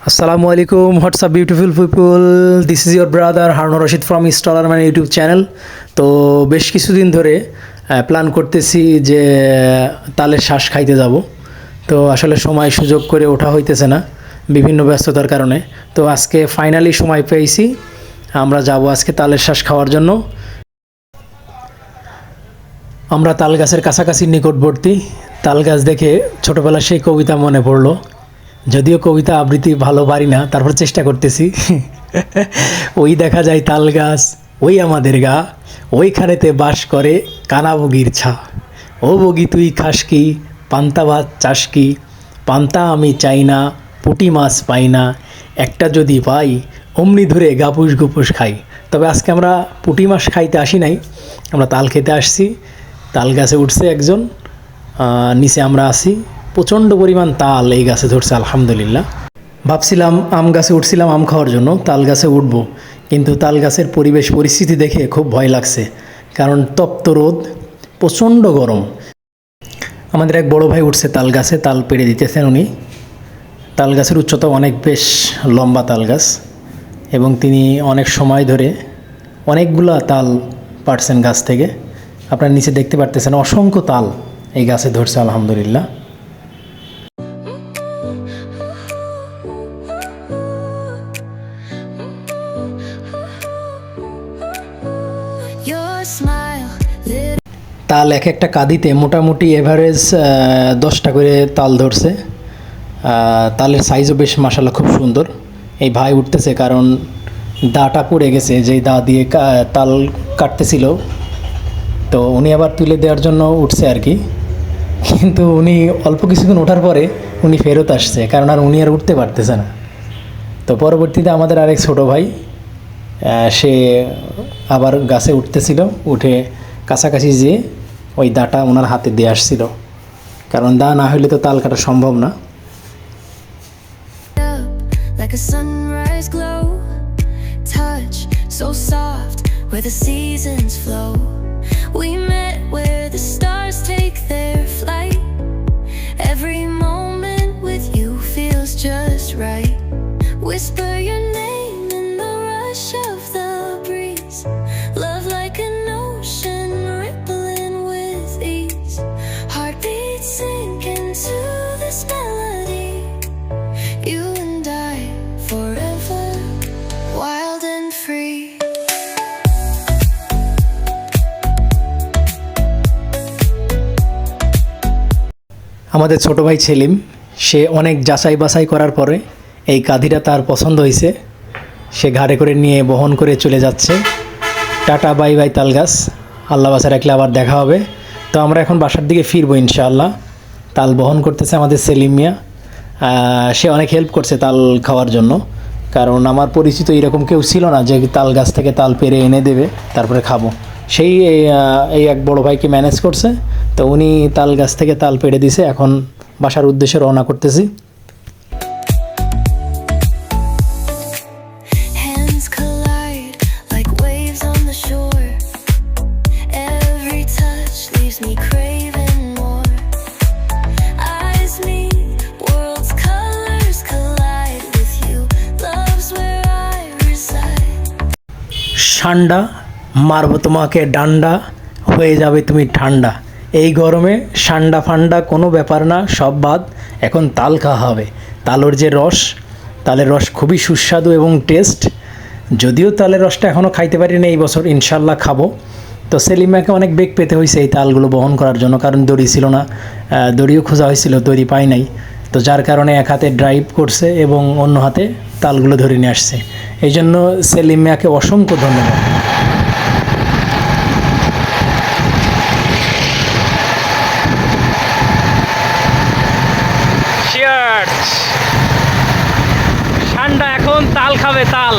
Assalamu alaikum, what's up beautiful people? This is your brother Harun Rashid from Installerman YouTube channel. তো বেশ কিছুদিন ধরে plan করতেছি যে তালের শ্বাস খাইতে যাব। তো আসলে সময় সুযোগ করে ওঠা হইতেছে না বিভিন্ন ব্যস্ততার কারণে। তো আজকে ফাইনালি সময় পেয়েছি, আমরা যাব আজকে তালের শ্বাস খাওয়ার জন্য। আমরা তাল গাছের কাছাকাছি নিকটবর্তী। তাল গাছ দেখে ছোটোবেলার সেই কবিতা মনে পড়লো, যদিও কবিতা আবৃত্তি ভালো পারি না, তারপর চেষ্টা করতেছি। ওই দেখা যায় তাল গাছ, ওই আমাদের গা, ওইখানেতে বাস করে কানা বগির ছা। ও বগি তুই খাস কি, পান্তা ভাত চাস কি, পান্তা আমি চাই না, পুঁটি মাছ পাই না, একটা যদি পাই অমনি ধরে গাপুস গুপুস খাই। তবে আজকে আমরা পুঁটি মাছ খাইতে আসি নাই, আমরা তাল খেতে আসছি। তাল গাছে উঠছে একজন, নিচে আমরা আসি। প্রচণ্ড পরিমাণ তাল এই গাছে ধরছে আলহামদুলিল্লাহ। ভাবছিলাম আম গাছে উঠছিলাম আম খাওয়ার জন্য, তাল গাছে উঠবো, কিন্তু তাল গাছের পরিবেশ পরিস্থিতি দেখে খুব ভয় লাগছে, কারণ তপ্ত রোদ, প্রচণ্ড গরম। আমাদের এক বড় ভাই উঠছে তাল গাছে, তাল পেড়ে দিতেছেন উনি। তাল গাছের উচ্চতা অনেক, বেশ লম্বা তাল গাছ, এবং তিনি অনেক সময় ধরে অনেকগুলা তাল পাড়ছেন গাছ থেকে। আপনারা নিচে দেখতে পারতেছেন অসংখ্য তাল এই গাছে ধরছে আলহামদুলিল্লাহ। তাল এক একটা কাঁদিতে মোটামুটি এভারেজ 10টা করে তাল ধরছে। তালের সাইজও বেশ মাশাআল্লাহ খুব সুন্দর। এই ভাই উঠতেছে কারণ দাটা পড়ে গেছে, যেই দা দিয়ে তাল কাটতেছিল, তো উনি আবার তুলে দেওয়ার জন্য উঠছে আর কি। কিন্তু উনি অল্প কিছুক্ষণ ওঠার পরে উনি ফেরত আসছে, কারণ আর উনি আর উঠতে পারতেছে না। তো পরবর্তীতে আমাদের আরেক ছোটো ভাই, সে আবার গাছে উঠতেছিল, উঠে কাছাকাছি যেয়ে ওই দাটা ওনার হাতে দিয়ে আসছিল, কারণ দা না হলে তো তাল কাটা সম্ভব না। Whisper your name in the rush of the breeze. Love like an ocean rippling with ease. Heartbeats sink into this melody. You and I forever, wild and free. আমাদের ছোট ভাই সেলিম, সে অনেক যাচাই বাছাই করার পরে এই কাঁধিটা তার পছন্দ হয়েছে, সে ঘাড়ে করে নিয়ে বহন করে চলে যাচ্ছে। টাটা বাই বাই তাল গাছ, আল্লাহ বাসা রাখলে আবার দেখা হবে। তো আমরা এখন বাসার দিকে ফিরবো ইনশাআল্লাহ। তাল বহন করতেছে আমাদের সেলিম মিয়া, সে অনেক হেল্প করছে তাল খাওয়ার জন্য, কারণ আমার পরিচিত এরকম কেউ ছিল না যে তাল গাছ থেকে তাল পেরে এনে দেবে তারপরে খাবো। সেই এই এক বড় ভাইকে ম্যানেজ করছে, তো উনি তাল গাছ থেকে তাল পেড়ে দিছে। এখন বাসার উদ্দেশ্যে রওনা করতেছি। ঠান্ডা মারবো তোমাকে ডান্ডা, হয়ে যাবে তুমি ঠান্ডা। এই গরমে ঠান্ডা ফান্ডা কোনো ব্যাপার না, সব বাদ, এখন তাল খাওয়া হবে। তালের যে রস, তালের রস খুবই সুস্বাদু এবং টেস্ট। যদিও তালের রসটা এখনও খাইতে পারি না, এই বছর ইনশাল্লাহ খাবো। তো সেলিমাকে অনেক বেগ পেতে হয়েছে এই তালগুলো বহন করার জন্য, কারণ দড়ি ছিল না, দড়িও খোঁজা হয়েছিল, দড়ি পাই নাই। তো যার কারণে এক হাতে ড্রাইভ করছে এবং অন্য হাতে তালগুলো ধরে নিয়ে আসছে। এই জন্য সেলিম মিয়াকে অসংখ্য ধন্যবাদ। ঠান্ডা এখন তাল খাবে, তাল।